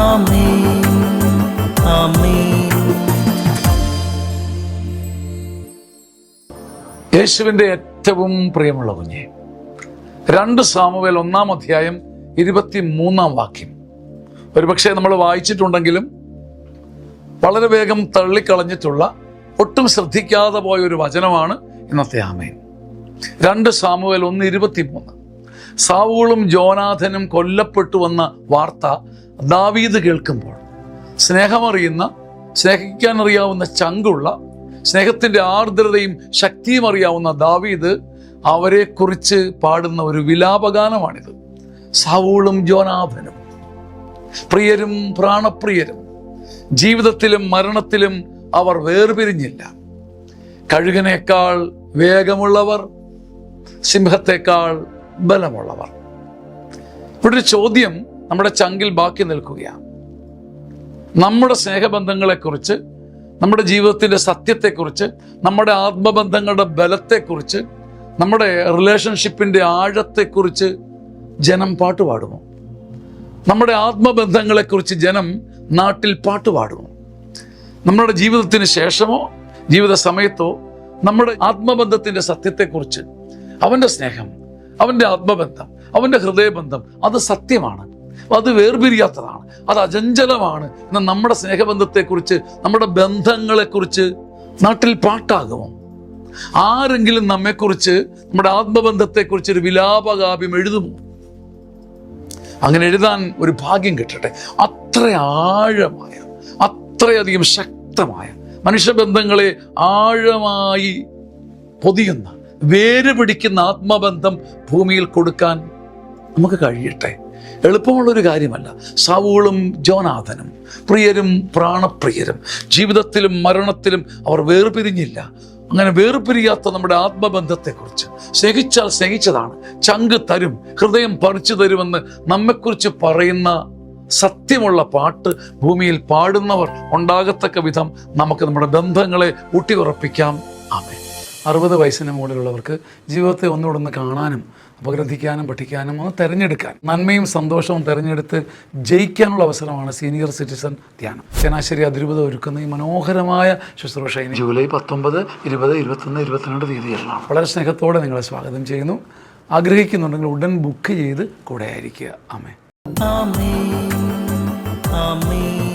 ആമേൻ ആമേൻ. യേശുവിൻ്റെ ഏറ്റവും പ്രിയമുള്ള കുഞ്ഞെ, 2 സാമുവേൽ 1-ാം അധ്യായം 23-ാം വാക്യം ഒരുപക്ഷെ നമ്മൾ വായിച്ചിട്ടുണ്ടെങ്കിലും വളരെ വേഗം തള്ളിക്കളഞ്ഞിട്ടുള്ള, ഒട്ടും ശ്രദ്ധിക്കാതെ പോയ ഒരു വചനമാണ് ഇന്നത്തെ ആമേൻ. 2 സാമുവേൽ 1:23. സാവൂളും ജോനാഥനും കൊല്ലപ്പെട്ടുവെന്ന വാർത്ത ദാവീദ് കേൾക്കുമ്പോൾ സ്നേഹിക്കാൻ അറിയാവുന്ന ചങ്കുള്ള, സ്നേഹത്തിൻ്റെ ആർദ്രതയും ശക്തിയും അറിയാവുന്ന ദാവീദ് അവരെക്കുറിച്ച് പാടുന്ന ഒരു വിലാപഗാനമാണിത്. സാവൂളും ജോനാഥനും പ്രിയരും പ്രാണപ്രിയരും, ജീവിതത്തിലും മരണത്തിലും അവർ വേർപിരിഞ്ഞില്ല. കഴുകനേക്കാൾ വേഗമുള്ളവർ, സിംഹത്തെക്കാൾ ബലമുള്ളവർ. ഇവിടെ ഒരു ചോദ്യം നമ്മുടെ ചങ്കിൽ ബാക്കി നിൽക്കുകയാണ്. നമ്മുടെ സ്നേഹബന്ധങ്ങളെക്കുറിച്ച്, നമ്മുടെ ജീവിതത്തിൻ്റെ സത്യത്തെക്കുറിച്ച്, നമ്മുടെ ആത്മബന്ധങ്ങളുടെ ബലത്തെക്കുറിച്ച്, നമ്മുടെ റിലേഷൻഷിപ്പിൻ്റെ ആഴത്തെക്കുറിച്ച് ജനം പാട്ടുപാടുമോ? നമ്മുടെ ആത്മബന്ധങ്ങളെക്കുറിച്ച് ജനം നാട്ടിൽ പാട്ടുപാടുമോ? നമ്മുടെ ജീവിതത്തിന് ശേഷമോ ജീവിത സമയത്തോ നമ്മുടെ ആത്മബന്ധത്തിൻ്റെ സത്യത്തെക്കുറിച്ച്, അവൻ്റെ സ്നേഹം, അവൻ്റെ ആത്മബന്ധം, അവൻ്റെ ഹൃദയബന്ധം, അത് സത്യമാണ്, അത് വേർപിരിയാത്തതാണ്, അത് അചഞ്ചലമാണ് എന്ന നമ്മുടെ സ്നേഹബന്ധത്തെക്കുറിച്ച്, നമ്മുടെ ബന്ധങ്ങളെക്കുറിച്ച് നാട്ടിൽ പാട്ടാകുമോ? ആരെങ്കിലും നമ്മെക്കുറിച്ച്, നമ്മുടെ ആത്മബന്ധത്തെക്കുറിച്ച് ഒരു വിലാപകാവ്യം എഴുതുമോ? അങ്ങനെ എഴുതാൻ ഒരു ഭാഗ്യം കിട്ടട്ടെ. അത്ര ആഴമായ, അത്രയധികം ശക്തമായ, മനുഷ്യബന്ധങ്ങളെ ആഴമായി പൊതിയുന്ന, വേര് പിടിക്കുന്ന ആത്മബന്ധം ഭൂമിയിൽ കൊടുക്കാൻ നമുക്ക് കഴിയട്ടെ. എളുപ്പമുള്ളൊരു കാര്യമല്ല. സാവൂളും ജോനാഥനും പ്രിയരും പ്രാണപ്രിയരും, ജീവിതത്തിലും മരണത്തിലും അവർ വേർപിരിഞ്ഞില്ല. അങ്ങനെ വേർപിരിയാത്ത നമ്മുടെ ആത്മബന്ധത്തെക്കുറിച്ച്, സ്നേഹിച്ചാൽ സ്നേഹിച്ചതാണ്, ചങ്ക് തരും, ഹൃദയം പറിച്ചു തരുമെന്ന് നമ്മെക്കുറിച്ച് പറയുന്ന സത്യമുള്ള പാട്ട് ഭൂമിയിൽ പാടുന്നവർ ഉണ്ടാകത്തക്ക വിധം നമുക്ക് നമ്മുടെ ബന്ധങ്ങളെ ഊട്ടിയുറപ്പിക്കാം. ആമേൻ. 60 വയസ്സിന് മുകളിലുള്ളവർക്ക് ജീവിതത്തെ ഒന്നുകൂടെ കാണാനും അപഗ്രഥിക്കാനും പഠിക്കാനും ഒന്ന് തിരഞ്ഞെടുക്കാൻ, നന്മയും സന്തോഷവും തിരഞ്ഞെടുത്ത് ജയിക്കാനുള്ള അവസരമാണ് സീനിയർ സിറ്റിസൺ ധ്യാനം. ചങ്ങനാശ്ശേരി അതിരൂപത ഒരുക്കുന്ന ഈ മനോഹരമായ ശുശ്രൂഷ ജൂലൈ 19, 20, 21, 22 തീയതികളിലാണ്. വളരെ സ്നേഹത്തോടെ നിങ്ങളെ സ്വാഗതം ചെയ്യുന്നു. ആഗ്രഹിക്കുന്നുണ്ടെങ്കിൽ ഉടൻ ബുക്ക് ചെയ്ത് കൂടെ ആയിരിക്കുക. ആമേൻ. ആമേൻ ആമേൻ.